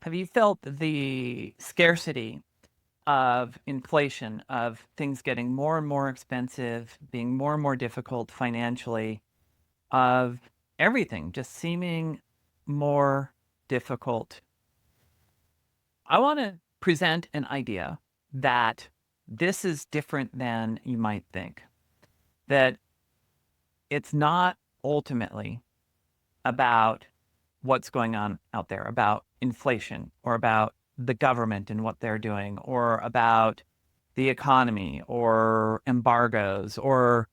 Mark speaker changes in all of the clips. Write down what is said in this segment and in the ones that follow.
Speaker 1: Have you felt the scarcity of inflation, of things getting more and more expensive, being more and more difficult financially, of everything just seeming more difficult? I want to present an idea that this is different than you might think, that it's not ultimately about what's going on out there, about inflation or about the government and what they're doing, or about the economy or embargoes or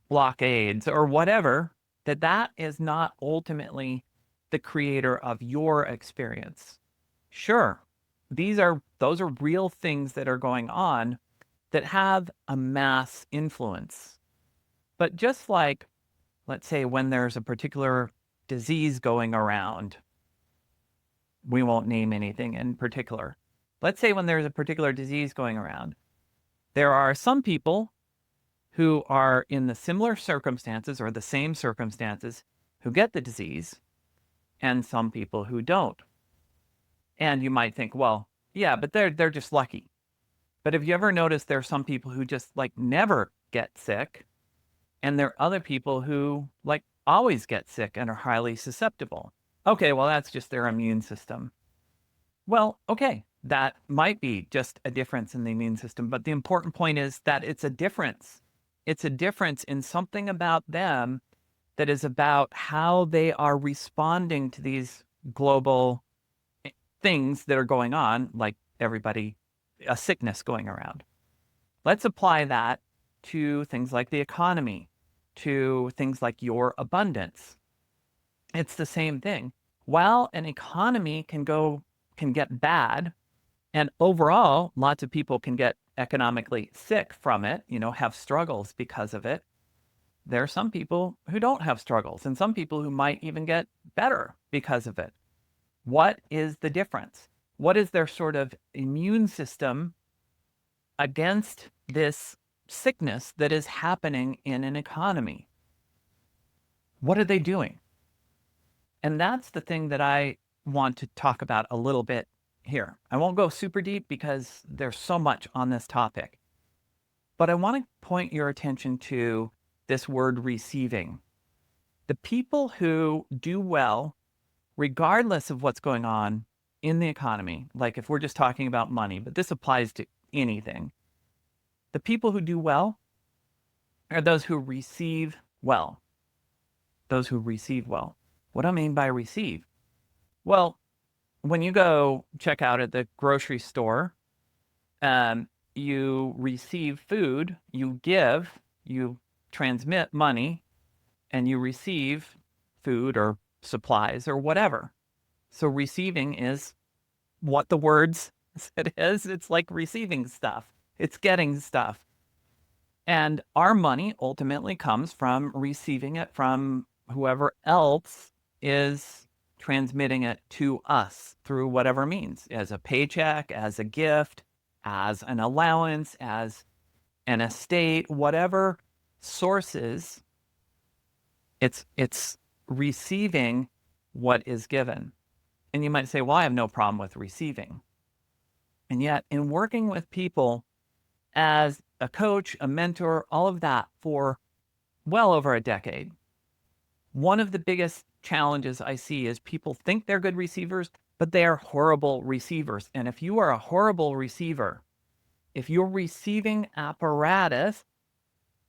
Speaker 1: blockades or whatever, that is not ultimately the creator of your experience. Sure, those are real things that are going on that have a mass influence. But just like, let's say, when there's a particular disease going around, we won't name anything in particular. Let's say when there's a particular disease going around, there are some people who are in the similar circumstances or the same circumstances who get the disease, and some people who don't. And you might think, well, yeah, but they're just lucky. But have you ever noticed there are some people who just like never get sick, and there are other people who like always get sick and are highly susceptible? Okay, well, that's just their immune system. Well, okay, that might be just a difference in the immune system, but the important point is that it's a difference. It's a difference in something about them that is about how they are responding to these global things that are going on, like everybody, a sickness going around. Let's apply that to things like the economy, to things like your abundance. It's the same thing. While an economy can get bad, and overall, lots of people can get economically sick from it, have struggles because of it. There are some people who don't have struggles, and some people who might even get better because of it. What is the difference? What is their sort of immune system against this sickness that is happening in an economy? What are they doing? And that's the thing that I want to talk about a little bit here. I won't go super deep because there's so much on this topic, but I want to point your attention to this word receiving. The people who do well, regardless of what's going on in the economy, like if we're just talking about money, but this applies to anything, the people who do well are those who receive well. Those who receive well. What do I mean by receive? Well, when you go check out at the grocery store, you receive food, you give, you transmit money, and you receive food or supplies or whatever. So receiving is what the words it is. It's like receiving stuff. It's getting stuff. And our money ultimately comes from receiving it from whoever else is transmitting it to us through whatever means, as a paycheck, as a gift, as an allowance, as an estate, whatever sources, it's receiving what is given. And you might say, well, I have no problem with receiving. And yet, in working with people as a coach, a mentor, all of that for well over a decade, one of the biggest challenges I see is people think they're good receivers, but they are horrible receivers. And if you are a horrible receiver, if your receiving apparatus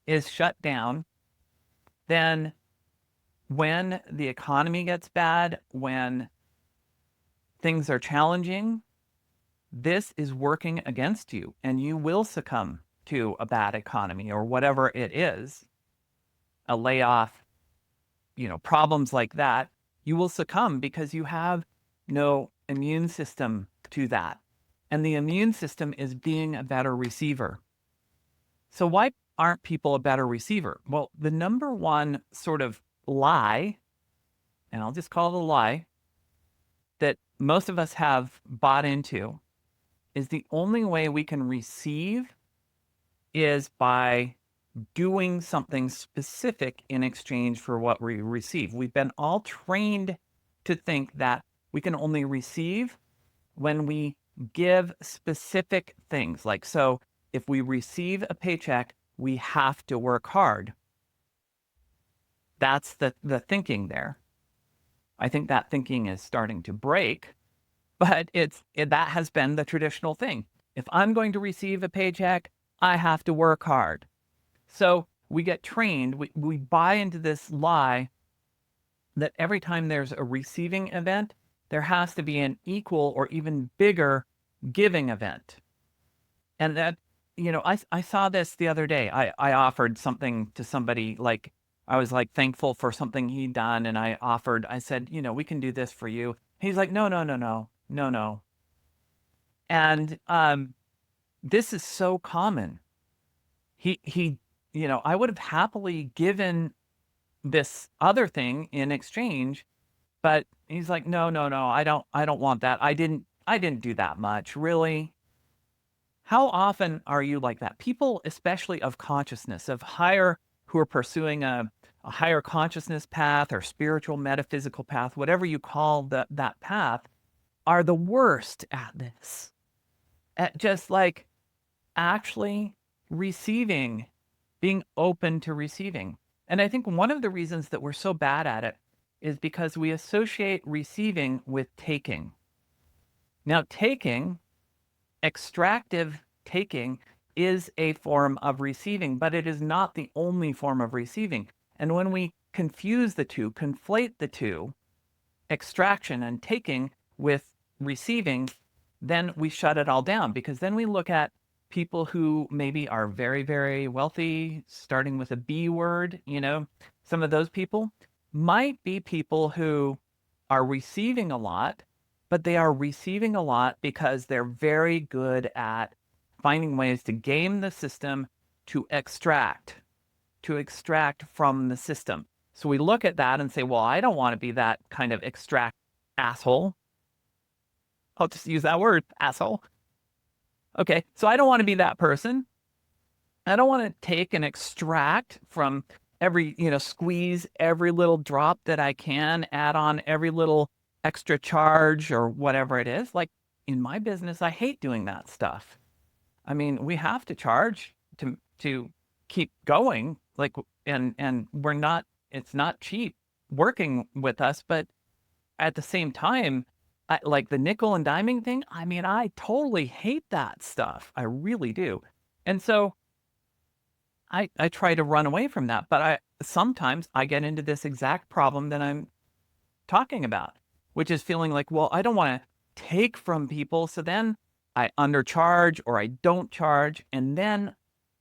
Speaker 1: is shut down, then when the economy gets bad, when things are challenging, this is working against you, and you will succumb to a bad economy or whatever it is, a layoff, problems like that. You will succumb because you have no immune system to that. And the immune system is being a better receiver. So why aren't people a better receiver? Well, the number one sort of lie, and I'll just call it a lie, that most of us have bought into is the only way we can receive is by doing something specific in exchange for what we receive. We've been all trained to think that We can only receive when we give specific things. Like, so if we receive a paycheck, we have to work hard. That's the thinking there. I think that thinking is starting to break, but that has been the traditional thing. If I'm going to receive a paycheck, I have to work hard. So we get trained, we buy into this lie that every time there's a receiving event, there has to be an equal or even bigger giving event. And that, I saw this the other day. I offered something to somebody, like, I was like thankful for something he'd done. And I said, we can do this for you. He's like, no, no, no, no, no, no. And this is so common. He, I would have happily given this other thing in exchange, but he's like, no, no, no, I don't want that. I didn't do that much, really. How often are you like that? People, especially of consciousness, who are pursuing a higher consciousness path or spiritual metaphysical path, whatever you call that path, are the worst at this. At just like actually receiving, being open to receiving. And I think one of the reasons that we're so bad at it is because we associate receiving with taking. Now, extractive taking, is a form of receiving, but it is not the only form of receiving. And when we conflate the two, extraction and taking with receiving, then we shut it all down, because then we look at people who maybe are very, very wealthy, starting with a B word. Some of those people might be people who are receiving a lot, but they are receiving a lot because they're very good at finding ways to game the system to extract from the system. So we look at that and say, well, I don't want to be that kind of extract asshole. I'll just use that word, asshole. Okay, so I don't want to be that person. I don't want to take and extract from squeeze every little drop that I can, add on every little extra charge or whatever it is. Like in my business, I hate doing that stuff. I mean, we have to charge to keep going. Like, and it's not cheap working with us, but at the same time, like the nickel and diming thing, I mean, I totally hate that stuff. I really do. And so I try to run away from that, but sometimes I get into this exact problem that I'm talking about, which is feeling like, well, I don't want to take from people. So then I undercharge or I don't charge. And then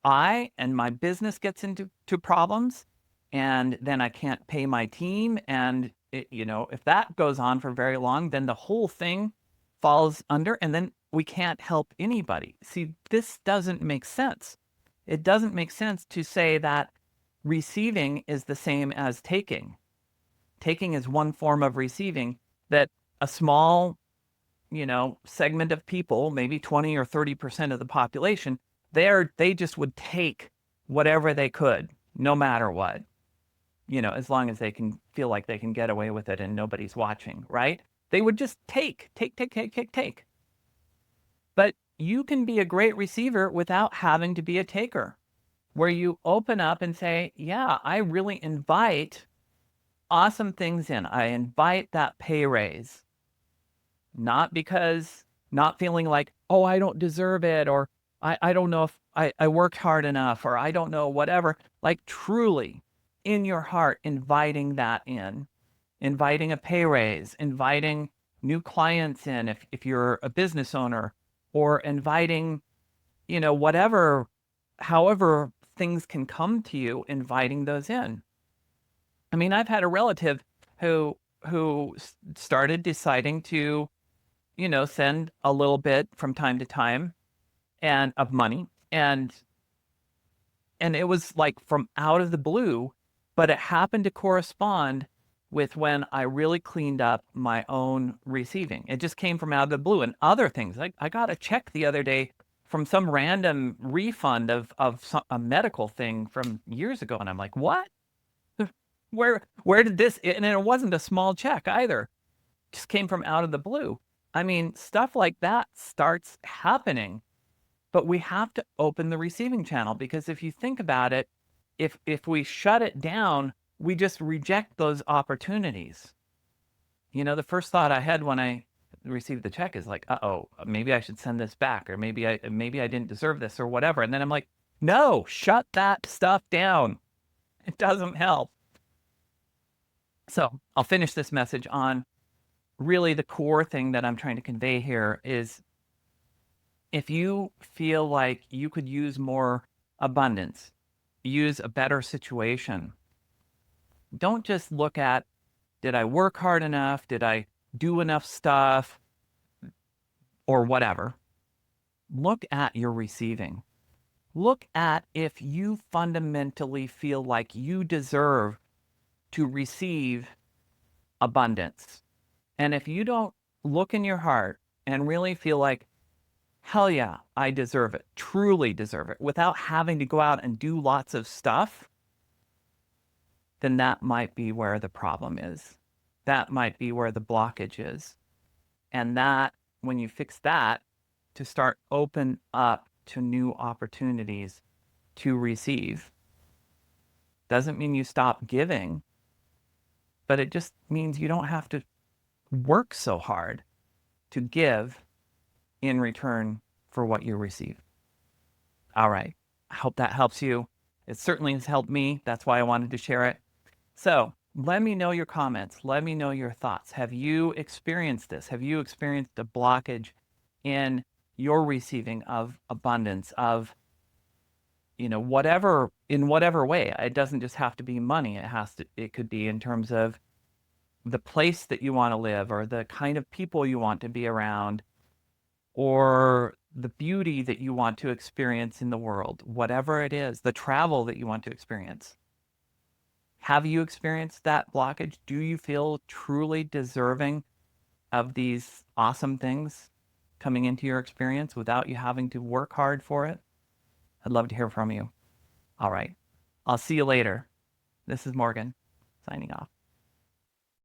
Speaker 1: I and my business gets into problems, and then I can't pay my team. And if that goes on for very long, then the whole thing falls under, and then we can't help anybody. See, this doesn't make sense. It doesn't make sense to say that receiving is the same as taking. Taking is one form of receiving that a small, segment of people, maybe 20 or 30% of the population, they just would take whatever they could, no matter what, as long as they can feel like they can get away with it and nobody's watching, right? They would just take. But you can be a great receiver without having to be a taker, where you open up and say, yeah, I really invite awesome things in. I invite that pay raise. Not feeling like, oh, I don't deserve it, or I don't know if I worked hard enough, or I don't know, whatever. Like truly in your heart, inviting that in, inviting a pay raise, inviting new clients in if you're a business owner, or inviting, whatever, however things can come to you, inviting those in. I mean, I've had a relative who started deciding to, send a little bit from time to time and of money, and it was like from out of the blue, but it happened to correspond with when I really cleaned up my own receiving. It just came from out of the blue. And other things, I got a check the other day from some random refund of a medical thing from years ago, and I'm like, what? Where did this? And it wasn't a small check either. just came from out of the blue. I mean, stuff like that starts happening, but we have to open the receiving channel, because if you think about it, if we shut it down, we just reject those opportunities. The first thought I had when I received the check is like, uh-oh, maybe I should send this back, or maybe I didn't deserve this, or whatever. And then I'm like, no, shut that stuff down. It doesn't help. So I'll finish this message on really the core thing that I'm trying to convey here is, if you feel like you could use more abundance, use a better situation, don't just look at, did I work hard enough? Did I do enough stuff? Or whatever. Look at your receiving. Look at if you fundamentally feel like you deserve to receive abundance. And if you don't look in your heart and really feel like, hell yeah, I deserve it, truly deserve it, without having to go out and do lots of stuff, then that might be where the problem is. That might be where the blockage is. And that, when you fix that, to start open up to new opportunities to receive, doesn't mean you stop giving, but it just means you don't have to work so hard to give in return for what you receive. All right. I hope that helps you. It certainly has helped me. That's why I wanted to share it. So let me know your comments. Let me know your thoughts. Have you experienced this? Have you experienced a blockage in your receiving of abundance, of, whatever, in whatever way? It doesn't just have to be money. It could be in terms of the place that you want to live, or the kind of people you want to be around, or the beauty that you want to experience in the world, whatever it is, the travel that you want to experience. Have you experienced that blockage? Do you feel truly deserving of these awesome things coming into your experience without you having to work hard for it? I'd love to hear from you. All right. I'll see you later. This is Morgan, signing off.